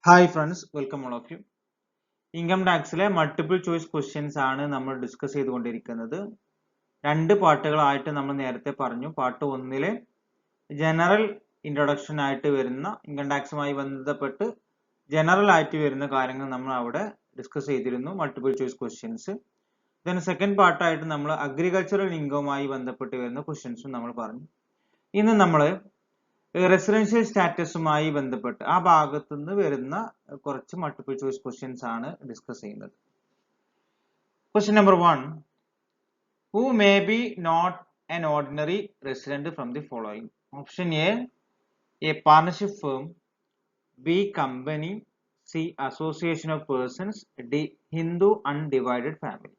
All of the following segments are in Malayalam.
Hi friends, welcome all of you. Income ടാക്സിലെ മൾട്ടിപ്പിൾ ചോയ്സ് ക്വസ്റ്റ്യൻസ് ആണ് നമ്മൾ ഡിസ്കസ് ചെയ്തുകൊണ്ടിരിക്കുന്നത്. രണ്ട് പാർട്ടുകളായിട്ട് നമ്മൾ നേരത്തെ പറഞ്ഞു. പാർട്ട് 1 ജനറൽ ഇൻട്രൊഡക്ഷൻ ആയിട്ട് വരുന്ന ഇൻകം ടാക്സുമായി ബന്ധപ്പെട്ട് ജനറൽ ആയിട്ട് വരുന്ന കാര്യങ്ങൾ നമ്മൾ അവിടെ ഡിസ്കസ് ചെയ്തിരുന്നു, multiple choice questions. Then second പാർട്ടായിട്ട് നമ്മൾ അഗ്രികൾച്ചറൽ ഇൻകവുമായി ബന്ധപ്പെട്ട് വരുന്ന ക്വസ്റ്റ്യൻസും നമ്മൾ പറഞ്ഞു. ഇന്ന് നമ്മൾ റെസിഡൻഷ്യൽ സ്റ്റാറ്റസുമായി ബന്ധപ്പെട്ട് ആ ഭാഗത്തു നിന്ന് വരുന്ന കുറച്ച് മൾട്ടിപ്പിൾ ചോയ്സ് ക്വസ്റ്റ്യൻസ് ആണ് ഡിസ്കസ് ചെയ്യുന്നത്. Question number 1, who may be not an ordinary resident from the following? Option A partnership firm, B company, C association of persons, D Hindu undivided family.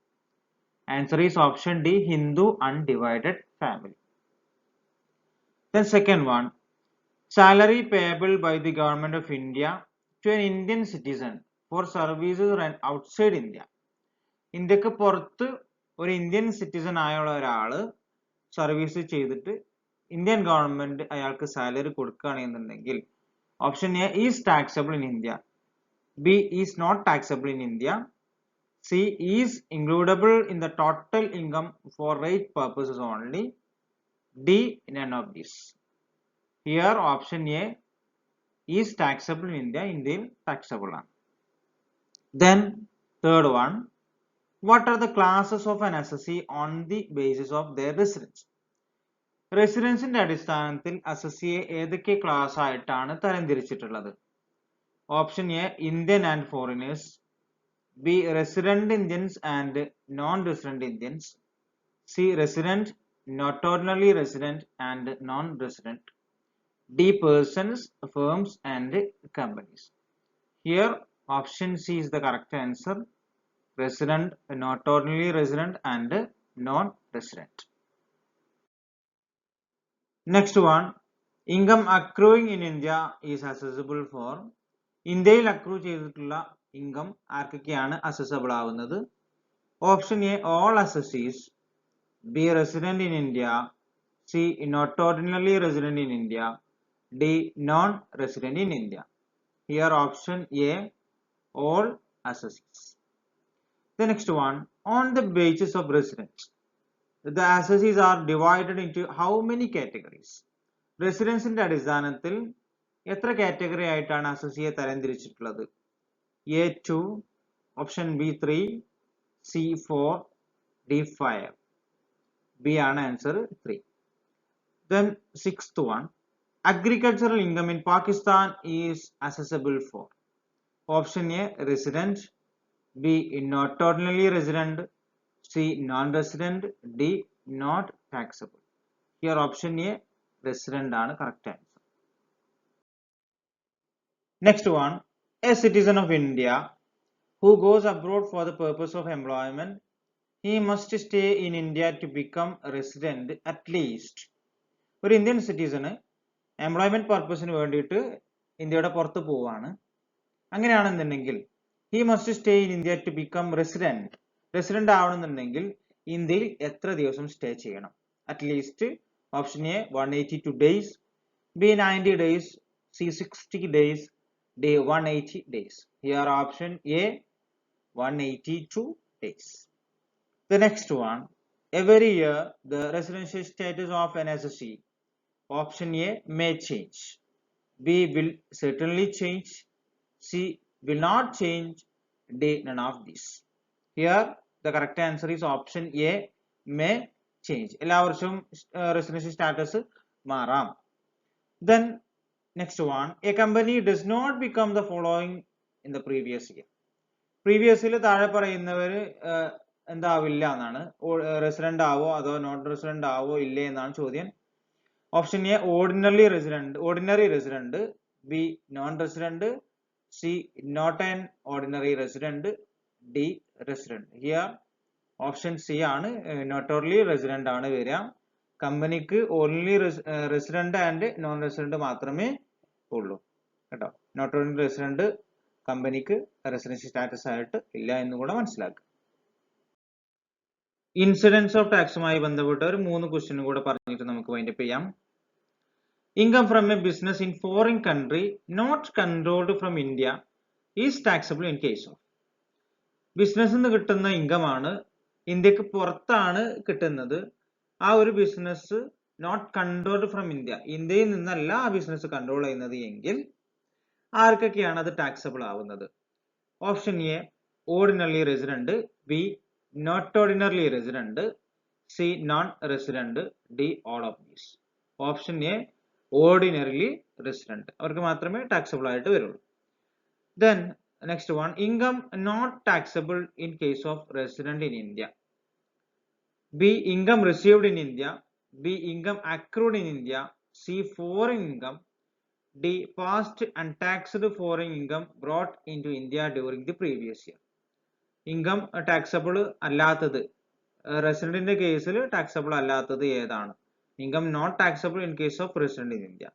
Answer is option D, Hindu undivided family. Then second one, salary payable by the government of India to an Indian citizen for services run outside India. ഇന്ത്യക്ക് പുറത്ത് ഒരു ഇന്ത്യൻ സിറ്റിസൺ ആയുള്ള ഒരാള് സർവീസ് ചെയ്തിട്ട് ഇന്ത്യൻ ഗവൺമെന്റ് അയാൾക്ക് സാലറി കൊടുക്കുകയാണെന്നുണ്ടെങ്കിൽ option A is taxable in India, B is not taxable in India, C is includable in the total income for rate purposes only, D none of these. Here option A is taxable in India, ഇന്ത്യയിൽ taxable ആണ്. Then third one, what are the classes of an assessee on the basis of their residence? റെസിഡൻസിന്റെ അടിസ്ഥാനത്തിൽ അസസിയെ ഏതൊക്കെ ക്ലാസ് ആയിട്ടാണ് തരംതിരിച്ചിട്ടുള്ളത്? Option A Indian and foreigners, B resident Indians and non resident Indians, C resident, not ordinary resident and non resident, D persons, firms and companies. Here option C is the correct answer. Resident, not ordinary resident and non-resident. Next one, income accruing in India is assessable for. ഇന്ത്യയിൽ അക്രൂ ചെയ്തിട്ടുള്ള ഇൻകം ആർക്കൊക്കെയാണ് അസസബിൾ ആവുന്നത്? Option A all assessees, B resident in India, C not ordinarily resident in India, D non-resident in India. Here option A all assessees. The next one, on the basis of residence, the assessees are divided into how many categories? റെസിഡൻസിന്റെ അടിസ്ഥാനത്തിൽ എത്ര കാറ്റഗറി ആയിട്ടാണ് അസസിയെ തരംതിരിച്ചിട്ടുള്ളത്? A2, option B3, C4, D5. B ആണ് answer 3. Then sixth one, agricultural income in Pakistan is assessable for. Option A resident, B not ordinarily resident, C non-resident, D not taxable. Here option A resident ആണ് correct answer. Next one, a citizen of India who goes abroad for the purpose of employment, he must stay in India to become resident at least. ഒരു ഇന്ത്യൻ സിറ്റിസണ് എംപ്ലോയ്മെന്റ് പർപ്പസിന് വേണ്ടിയിട്ട് ഇന്ത്യയുടെ പുറത്ത് പോവാണ്. അങ്ങനെയാണെന്നുണ്ടെങ്കിൽ he must stay in India to become resident ആവണമെന്നുണ്ടെങ്കിൽ ഇന്ത്യയിൽ എത്ര ദിവസം സ്റ്റേ ചെയ്യണം? At least option A 182 days, B 90 days, C 60 days, D 180 days. Here option A 182 days. The next one, every year the residential status of an assessee, option A may change, B will certainly change, C will not change, D none of these. Here the correct answer is option A may change. എല്ലാ വർഷവും റെസിഡൻഷ്യൽ സ്റ്റാറ്റസ് മാറാം. Then next one, a company does not become the following in the previous year. പ്രീവിയസിൽ താഴെ പറയുന്നവര് എന്താവില്ല എന്നാണ്. റെസിഡന്റ് ആവോ അതോ നോൺ റെസിഡന്റ് ആവോ ഇല്ലേ എന്നാണ് ചോദ്യം. Option A ordinary resident, B non resident, C not an ordinary resident, D resident. Here option C ആണ് നോട്ട് ഓൺലി റെസിഡന്റ് ആണ് വരിക. കമ്പനിക്ക് only resident and non resident മാത്രമേ ഉള്ളൂ കേട്ടോ. നോട്ട് ഓൺലി റെസിഡന്റ് കമ്പനിക്ക് റെസിഡൻഷ്യൽ സ്റ്റാറ്റസ് ആയിട്ട് ഇല്ല എന്ന് കൂടെ മനസ്സിലാക്കുക. ഇൻസിഡൻസ് ഓഫ് ടാക്സുമായി ബന്ധപ്പെട്ട ഒരു 3 ക്വസ്റ്റ്യൻ കൂടെ പറഞ്ഞിട്ട് നമുക്ക് വൈൻഡപ്പ് ചെയ്യാം. Income from a business in foreign country not controlled from India is taxable in case of. ബിസിനസ്സിൽ നിന്ന് കിട്ടുന്ന ഇൻകം ആണ് ഇന്ത്യക്ക് പുറത്താണ് കിട്ടുന്നത്, ആ ഒരു business not controlled from India, ഇന്ത്യയിൽ നിന്നല്ല ആ ബിസിനസ് കൺട്രോൾ ചെയ്യുന്നത് എങ്കിൽ ആർക്കൊക്കെയാണ് അത് ടാക്സബിൾ ആവുന്നത്? Option A ordinary resident, B not ordinary resident, C non resident, D all of these. Option A ordinarily resident, അവർക്ക് മാത്രമേ ടാക്സബിൾ ആയിട്ട് വരുള്ളൂ. Then next one, income not taxable in case of resident in India. B income received in India, B income accrued in India, C foreign income, D past untaxed foreign income brought into India during the previous year. Income taxable അല്ലാത്തത്, റെസിഡന്റിന്റെ കേസിൽ ടാക്സബിൾ അല്ലാത്തത് ഏതാണ്? Income not taxable in case of resident in India.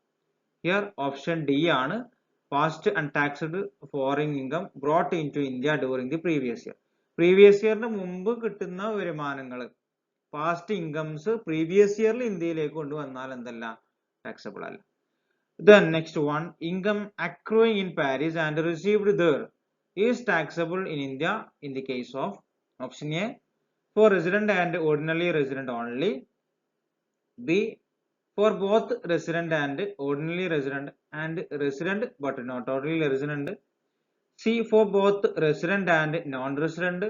Here option D ആണ്, past untaxed foreign income brought into India during the previous year. Previous ഇയറിന് മുമ്പ് കിട്ടുന്ന വരുമാനങ്ങൾ, പാസ്റ്റ് ഇൻകംസ് പ്രീവിയസ് ഇയറിൽ ഇന്ത്യയിലേക്ക് കൊണ്ടുവന്നാൽ എന്തല്ല, ടാക്സബിൾ അല്ല. Then next one, income accruing in Paris and received there is taxable in India in the case of option A for resident and ordinary resident only, B for both resident and ordinary resident and resident but not ordinary resident, C for both resident and non-resident,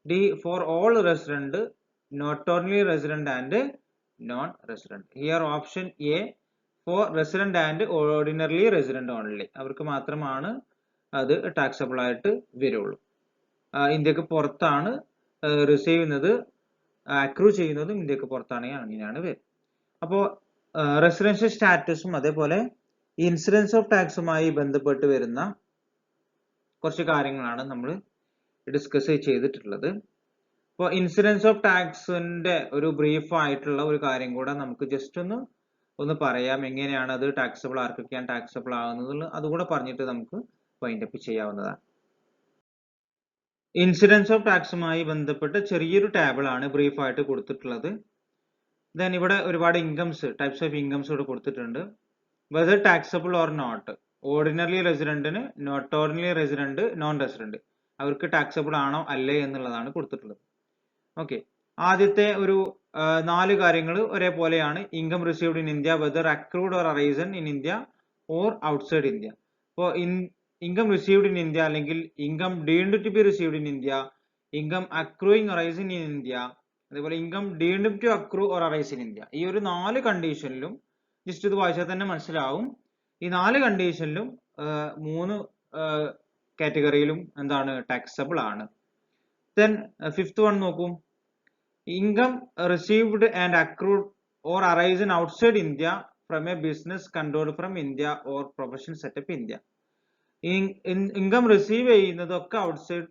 D for all resident, not ordinary resident and non-resident. Here option A for resident and ordinary resident only, അവർക്ക് മാത്രമാണ് അത് ടാക്സബിൾ ആയിട്ട് വരുള്ളൂ. ഇന്ത്യക്ക് പുറത്താണ് റിസീവ് ചെയ്യുന്നത്, അക്രൂ ചെയ്യുന്നതും ഇന്ത്യക്ക് പുറത്താണ്, അങ്ങനെയാണ് വരും. അപ്പോൾ റെസിഡൻഷ്യൽ സ്റ്റാറ്റസും അതേപോലെ ഇൻസിഡൻസ് ഓഫ് ടാക്സുമായി ബന്ധപ്പെട്ട് വരുന്ന കുറച്ച് കാര്യങ്ങളാണ് നമ്മൾ ഡിസ്കസ് ചെയ്തിട്ടുള്ളത്. അപ്പോൾ ഇൻസിഡൻസ് ഓഫ് ടാക്സിന്റെ ഒരു ബ്രീഫ് ആയിട്ടുള്ള ഒരു കാര്യം കൂടെ നമുക്ക് ജസ്റ്റ് ഒന്ന് പറയാം, എങ്ങനെയാണ് അത് ടാക്സബിൾ, ആർക്കൊക്കെയാണ് ടാക്സബിൾ ആകുന്നത്, അതുകൂടെ പറഞ്ഞിട്ട് നമുക്ക് വൈൻഡ് അപ്പ് ചെയ്യാവുന്നതാണ്. ഇൻസിഡൻസ് ഓഫ് ടാക്സുമായി ബന്ധപ്പെട്ട് ചെറിയൊരു ടേബിൾ ആണ് ബ്രീഫ് ആയിട്ട് കൊടുത്തിട്ടുള്ളത്. ദെൻ ഇവിടെ ഒരുപാട് ഇൻകംസ്, ടൈപ്സ് ഓഫ് ഇൻകംസ് ഇവിടെ കൊടുത്തിട്ടുണ്ട്. Whether taxable or not, ordinary റെസിഡന്റിന്, not ordinary resident, non resident, അവർക്ക് ടാക്സബിൾ ആണോ അല്ലേ എന്നുള്ളതാണ് കൊടുത്തിട്ടുള്ളത്. ഓക്കെ, ആദ്യത്തെ ഒരു 4 കാര്യങ്ങൾ ഒരേപോലെയാണ്. Income received in India, whether accrued or arisen in India or outside India. അപ്പോൾ ഇൻകം റിസീവ്ഡ് ഇൻ ഇന്ത്യ അല്ലെങ്കിൽ income deemed to be received in India, income accruing arising in India, അതേപോലെ income deemed to accrue or arise in India. ഈ ഒരു 4 കണ്ടീഷനിലും ജസ്റ്റ് ഇത് വായിച്ചാൽ തന്നെ മനസ്സിലാവും, ഈ 4 കണ്ടീഷനിലും 3 കാറ്റഗറിയിലും എന്താണ്, ടാക്സബിൾ ആണ്. ദെൻ ഫിഫ്ത്ത് വൺ നോക്കൂ, income received and accrued or arisen outside India from a business controlled from India or profession setup India. Income receive ചെയ്യുന്നതൊക്കെ ഔട്ട്സൈഡ്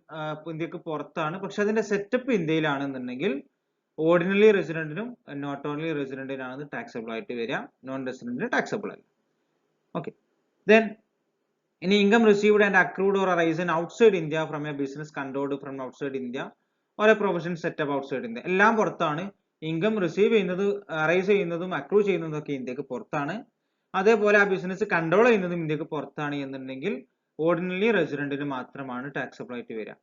ഇന്ത്യക്ക് പുറത്താണ്, പക്ഷെ അതിന്റെ സെറ്റപ്പ് ഇന്ത്യയിലാണെന്നുണ്ടെങ്കിൽ ഓർഡിനറി റെസിഡന്റിനും നോട്ട് ഓൺലി റെസിഡന്റിനാണ് ടാക്സബിൾ ആയിട്ട് വരിക, നോൺ റെസിഡന്റിന് ടാക്സബിൾ അല്ല. ഓക്കെ, ദെൻ ഇനി income received and accrued or arisen outside India from a business controlled from outside India or a profession setup outside India, എല്ലാം പുറത്താണ്. ഇൻകം റിസീവ് ചെയ്യുന്നത്, അറൈസ് ചെയ്യുന്നതും അക്രൂ ചെയ്യുന്നതും ഒക്കെ ഇന്ത്യക്ക് പുറത്താണ്. അതേപോലെ ആ ബിസിനസ് കൺട്രോൾ ചെയ്യുന്നതും ഇന്ത്യക്ക് പുറത്താണ് എന്നുണ്ടെങ്കിൽ ഓർഡിനറി റെസിഡന്റിന് മാത്രമാണ് ടാക്സബിൾ ആയിട്ട് വരിക.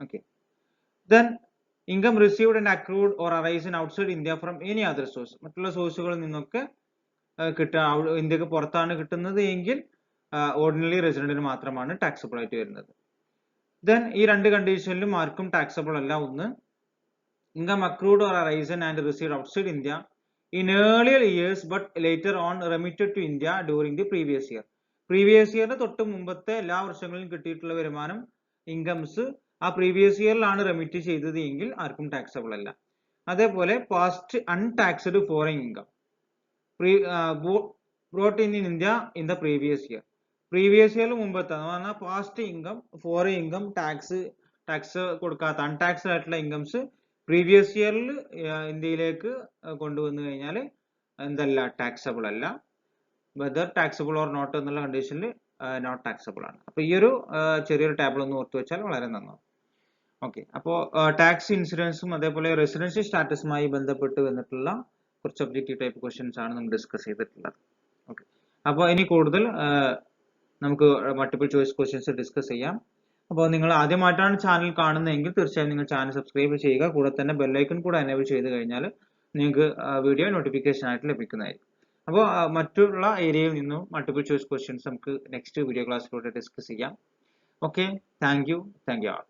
Okay, then income received and accrued or arisen outside India from any other source, മറ്റുള്ള സോഴ്സുകളിൽ നിന്നൊക്കെ ഇന്ത്യക്ക് പുറത്താണ് കിട്ടുന്നത് എങ്കിൽ ഓർഡിനറി റെസിഡന്റിന് മാത്രമാണ് ടാക്സബിൾ ആയിട്ട് വരുന്നത്. ദെൻ ഈ 2 കണ്ടീഷനിലും ആർക്കും ടാക്സബിൾ അല്ല. ഒന്ന്, income accrued or arisen and received outside India in earlier years but later on remitted to India during the previous year. Previous ഇയറിന് തൊട്ട് മുമ്പത്തെ എല്ലാ വർഷങ്ങളിലും കിട്ടിയിട്ടുള്ള വരുമാനം, ഇൻകംസ് ആ പ്രീവിയസ് ഇയറിലാണ് റെമിറ്റ് ചെയ്തത് എങ്കിൽ ആർക്കും ടാക്സബിൾ അല്ല. അതേപോലെ past untaxed foreign income brought in India in the previous year, previous ഇയറിൽ മുമ്പത്തെ past income, foreign income, tax കൊടുക്കാത്ത അൺടാക്സ്ഡ് ആയിട്ടുള്ള ഇൻകംസ് പ്രീവിയസ് ഇയറിൽ ഇന്ത്യയിലേക്ക് കൊണ്ടുവന്നു കഴിഞ്ഞാൽ എന്തല്ല, ടാക്സബിൾ അല്ല. വെദർ ടാക്സബിൾ ഓർ നോട്ട് എന്നുള്ള കണ്ടീഷനിൽ നോട്ട് ടാക്സബിൾ ആണ്. അപ്പൊ ഈ ഒരു ചെറിയൊരു ടേബിൾ ഒന്ന് ഓർത്തു വെച്ചാൽ വളരെ നന്നാവും. ഓക്കെ, അപ്പോൾ ടാക്സ് ഇൻഷുറൻസും അതേപോലെ റെസിഡൻഷ്യൽ സ്റ്റാറ്റസുമായി ബന്ധപ്പെട്ട് വന്നിട്ടുള്ള കുറച്ച് ഒബ്ജക്റ്റീവ് ടൈപ്പ് ക്വസ്റ്റ്യൻസ് ആണ് നമ്മൾ ഡിസ്കസ് ചെയ്തിട്ടുള്ളത്. ഓക്കെ, അപ്പോൾ ഇനി കൂടുതൽ നമുക്ക് മൾട്ടിപ്പിൾ ചോയ്സ് ക്വസ്റ്റ്യൻസ് ഡിസ്കസ് ചെയ്യാം. അപ്പോൾ നിങ്ങൾ ആദ്യമായിട്ടാണ് ചാനൽ കാണുന്നതെങ്കിൽ തീർച്ചയായും നിങ്ങൾ ചാനൽ സബ്സ്ക്രൈബ് ചെയ്യുക. കൂടെ തന്നെ ബെല്ലൈക്കൺ കൂടെ എനേബിൾ ചെയ്ത് കഴിഞ്ഞാൽ നിങ്ങൾക്ക് വീഡിയോ നോട്ടിഫിക്കേഷൻ ആയിട്ട് ലഭിക്കുന്നതായിരിക്കും. അപ്പോൾ മറ്റുള്ള ഏരിയയിൽ നിന്നും മൾട്ടിപ്പിൾ ചോയ്സ് ക്വസ്റ്റ്യൻസ് നമുക്ക് നെക്സ്റ്റ് വീഡിയോ ക്ലാസ്സിലൂടെ ഡിസ്കസ് ചെയ്യാം. Okay, thank you all.